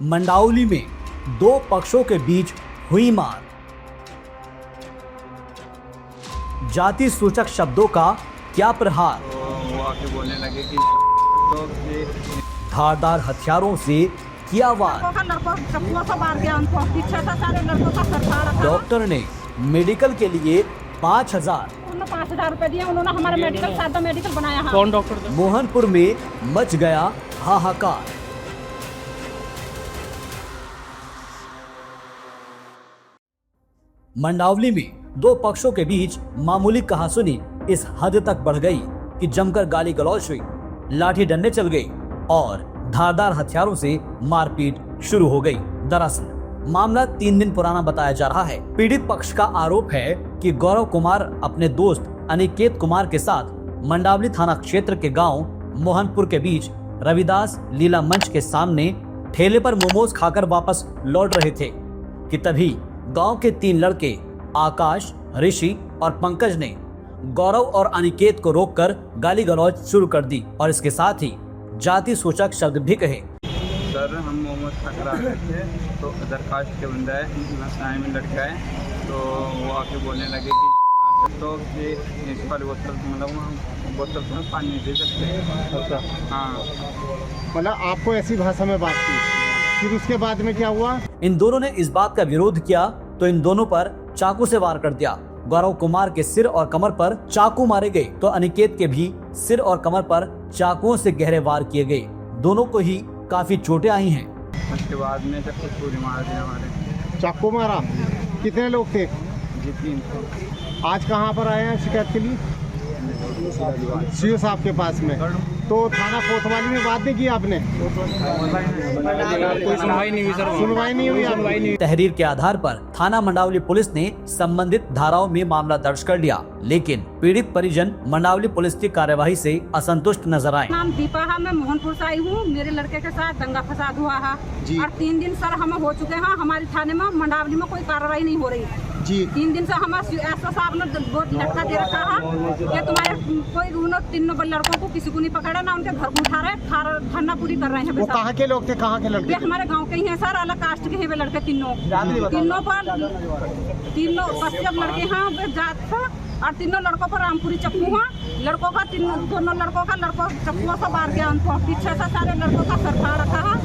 मंडावली में दो पक्षों के बीच हुई मार। जाति सूचक शब्दों का क्या प्रहार। वो आके बोलने लगे कि तो ये धारदार हथियारों से किया वार। डॉक्टर ने मेडिकल के लिए 5,000 रुपए दिए। उन्होंने हमारा मेडिकल सादा मेडिकल बनाया है। कौन डॉक्टर था? मोहनपुर में मच गया हाहाकार। मंडावली में दो पक्षों के बीच मामूली कहासुनी इस हद तक बढ़ गई कि जमकर गाली गलौज हुई, लाठी डंडे चल गई और धारदार हथियारों से मारपीट शुरू हो गई। दरअसल मामला 3 दिन पुराना बताया जा रहा है। पीड़ित पक्ष का आरोप है कि गौरव कुमार अपने दोस्त अनिकेत कुमार के साथ मंडावली थाना क्षेत्र के गांव मोहनपुर के बीच रविदास लीला मंच के सामने ठेले पर मोमोज खाकर वापस लौट रहे थे कि तभी गांव के 3 लड़के आकाश, ऋषि और पंकज ने गौरव और अनिकेत को रोककर गाली गलौज शुरू कर दी और इसके साथ ही जाति सूचक शब्द भी कहे। सर हम मोमोज खाकर आ रहे थे तो उधर कास्ट के बंदा है, नसाई में लड़का है, तो वो आके बोलने लगे कि तो ये इस वाली बोतल मतलब बोतल में पानी नहीं दे सकते। अच्छा, हाँ मतलब आपको ऐसी भाषा में बात की, फिर उसके बाद में क्या हुआ? इन दोनों ने इस बात का विरोध किया तो इन दोनों पर चाकू से वार कर दिया। गौरव कुमार के सिर और कमर पर चाकू मारे गए तो अनिकेत के भी सिर और कमर पर चाकुओं से गहरे वार किए गए। दोनों को ही काफी चोटें आई हैं। उसके बाद में जब कुछ पूरी मार दिया हमारे। चाकू मारा? कितने लोग थे? जी 3। आज कहाँ पर आए हैं शिकायत के लिए? सीओ साहब के पास में। तो थाना कोतवाली में बात नहीं की आपने? कोई सुनवाई नहीं हुई सर। सुनवाई नहीं हुई आपकी? तहरीर के आधार पर थाना मंडावली पुलिस ने संबंधित धाराओं में मामला दर्ज कर लिया, लेकिन पीड़ित परिजन मंडावली पुलिस की कार्यवाही से असंतुष्ट नजर आए। नाम दीपा है, मैं मोहनपुर से आई हूँ। मेरे लड़के के साथ दंगा फसाद हुआ है और 3 दिन सर हम हो चुके हैं। हमारे थाने में मंडावली में कोई कार्रवाई नहीं हो रही जी। 3 दिन से हमारे एसओ साहब ने बहुत लटका दे रखा है कि तुम्हारे कोई उन 3 लड़कों को किसी को नहीं पकड़ा, ना उनके घर को उठा रहे, धरना पूरी कर रहे हैं। वो कहाँ के लोग थे? कहाँ के लड़के? ये हमारे गांव के ही हैं सर, अलग कास्ट के हैं वे लड़के तीनों कश्यप लड़के हैं, वे जात से, और 3 लड़कों पर रामपुरी चक्कू है। लड़कों का दोनों लड़कों चक्कुओं से मार गया उनको। पीछे से सारे लड़कों का सर फाड़ रखा है,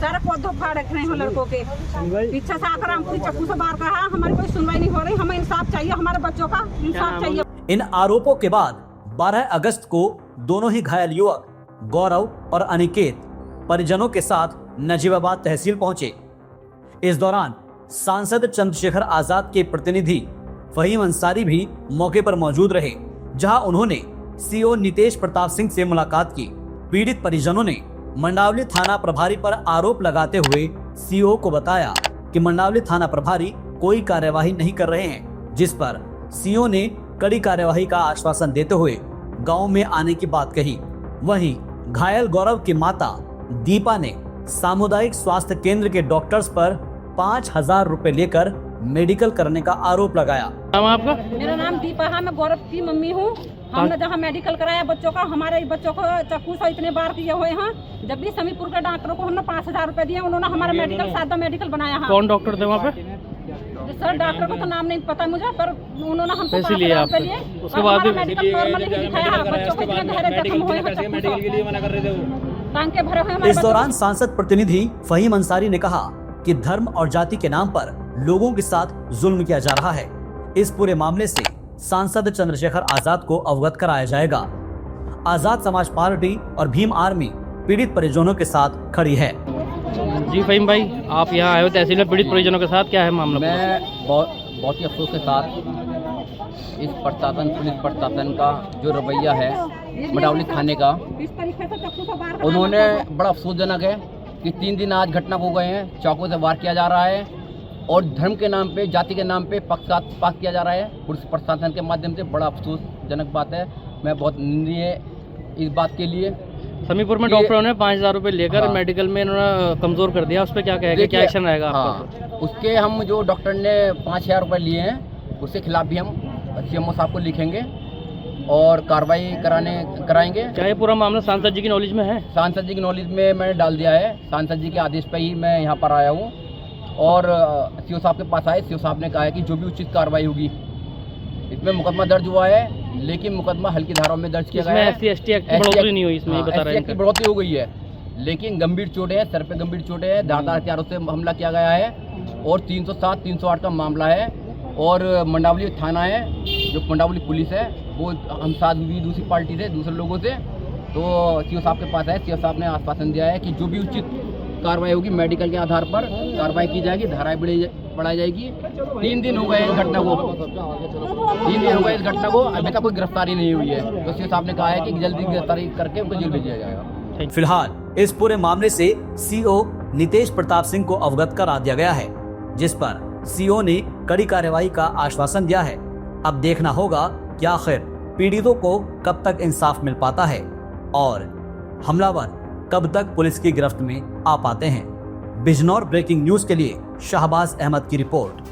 सारे पौधों फाड़ रखे हैं लड़कों के। पीछे से आकर रामपुरी चक्कू से मार रहा है। हमारी कोई सुनवाई नहीं हो रही। हमें इंसाफ चाहिए, हमारे बच्चों का इंसाफ चाहिए। इन आरोपों के बाद 12 अगस्त को दोनों ही घायल युवक गौरव और अनिकेत परिजनों के साथ नजीबाबाद तहसील पहुंचे। इस दौरान सांसद चंद्रशेखर आजाद के प्रतिनिधि फहीम अंसारी भी मौके पर मौजूद रहे, जहां उन्होंने सीओ नितेश प्रताप सिंह से मुलाकात की। पीड़ित परिजनों ने मंडावली थाना प्रभारी पर आरोप लगाते हुए सीओ को बताया कि मंडावली थाना प्रभारी कोई कार्यवाही नहीं कर रहे हैं, जिस पर सीओ ने कड़ी कार्यवाही का आश्वासन देते हुए गांव में आने की बात कही। वहीं घायल गौरव की माता दीपा ने सामुदायिक स्वास्थ्य केंद्र के डॉक्टर्स पर 5,000 रुपए लेकर मेडिकल करने का आरोप लगाया। नाम आपका? मेरा नाम दीपा है, मैं गौरव की मम्मी हूँ। हमने जहाँ मेडिकल कराया बच्चों का, हमारे बच्चों को चक्कू से इतने बार किए हुए हैं। जब भी समीपुर के डॉक्टरों को हमने 5,000 रुपए दिए, उन्होंने हमारा मेडिकल सादा मेडिकल बनाया है। कौन डॉक्टर थे वहाँ पे? सर डॉक्टर को तो नाम नहीं पता मुझे, पर उन्होंने हमसे पैसे लिए आपसे? उसके बाद भी मेडिकल नॉर्मली ही दिखाया है। बच्चों को इतने गहरे जख्म हुए हैं, मेडिकल के लिए मना कर रहे थे वो, टांग के भरे हुए हमारे। इस दौरान सांसद प्रतिनिधि फहीम अंसारी ने कहा कि धर्म और जाति के नाम पर लोगों के साथ जुल्म किया जा रहा है। इस पूरे मामले से सांसद चंद्रशेखर आजाद को अवगत कराया जाएगा। आजाद समाज पार्टी और भीम आर्मी पीड़ित परिजनों के साथ खड़ी है। जी फहीम भाई, आप यहाँ आए हो तहसील में पीड़ित परिजनों के साथ, क्या है मामला? मैं बहुत ही अफसोस के साथ इस प्रशासन, पुलिस प्रशासन का जो रवैया है मंडावली थाने का, इस तरीके से चक्कू से वार उन्होंने बड़ा अफसोसजनक है कि 3 दिन आज घटना हो गए हैं, चाकू से वार किया जा रहा है और धर्म के नाम पे, जाति के नाम पे पक्षपात किया जा रहा है पुलिस प्रशासन के माध्यम से। बड़ा अफसोसजनक बात है। मैं बहुत निंदनीय है इस बात के लिए। समीपुर में डॉक्टरों ने 5,000 रुपए लेकर मेडिकल में इन्होंने कमजोर कर दिया, उस पर क्या कहेंगे? क्या एक्शन रहेगा आपका? उसके हम जो डॉक्टर ने 5,000 रुपए लिए हैं, उसके खिलाफ भी हम सीएमओ साहब को लिखेंगे और कार्रवाई कराएंगे। क्या ये पूरा मामला सांसद जी की नॉलेज में है? सांसद जी की नॉलेज में मैंने डाल दिया है। सांसद जी के आदेश पर ही मैं यहाँ पर आया हूँ और सीओ साहब के पास आए। सीओ साहब ने कहा है कि जो भी उचित कार्रवाई होगी, इसमें मुकदमा दर्ज हुआ है लेकिन मुकदमा हल्की धाराओं में दर्ज किया गया है। SC/ST एक्ट की बढ़ोतरी नहीं हुई इसमें, ये बता रहे हैं। बढ़ोतरी हो गई है लेकिन गंभीर चोटें हैं, सर पे गंभीर चोटें हैं, धारदार हथियारों से हमला किया गया है और 307 308 का मामला है। और मंडावली थाना है, जो मंडावली पुलिस है, वो हम साथ भी दूसरी पार्टी से, दूसरे लोगों से, तो सीओ साहब के पास है। सीओ साहब ने आश्वासन दिया है कि जो भी उचित कार्रवाई होगी मेडिकल के आधार पर कार्रवाई की जाएगी, धाराएं बढ़ाई जाएगी। 3 दिन हो गए इस घटना को, 3 दिन हो गए इस घटना को, अभी तक कोई गिरफ्तारी नहीं हुई है। तो सीओ साहब ने कहा है कि जल्दी गिरफ्तारी करके उनको जेल भेजा जाएगा। फिलहाल इस पूरे मामले से सीओ नितेश प्रताप सिंह को अवगत करा दिया गया है, जिस पर सीओ ने कड़ी कार्रवाई का आश्वासन दिया है। अब देखना होगा कि आखिर पीड़ितों को कब तक इंसाफ मिल पाता है और हमलावर कब तक पुलिस की गिरफ्त में आ पाते हैं। बिजनौर ब्रेकिंग न्यूज के लिए शाहबाज अहमद की रिपोर्ट।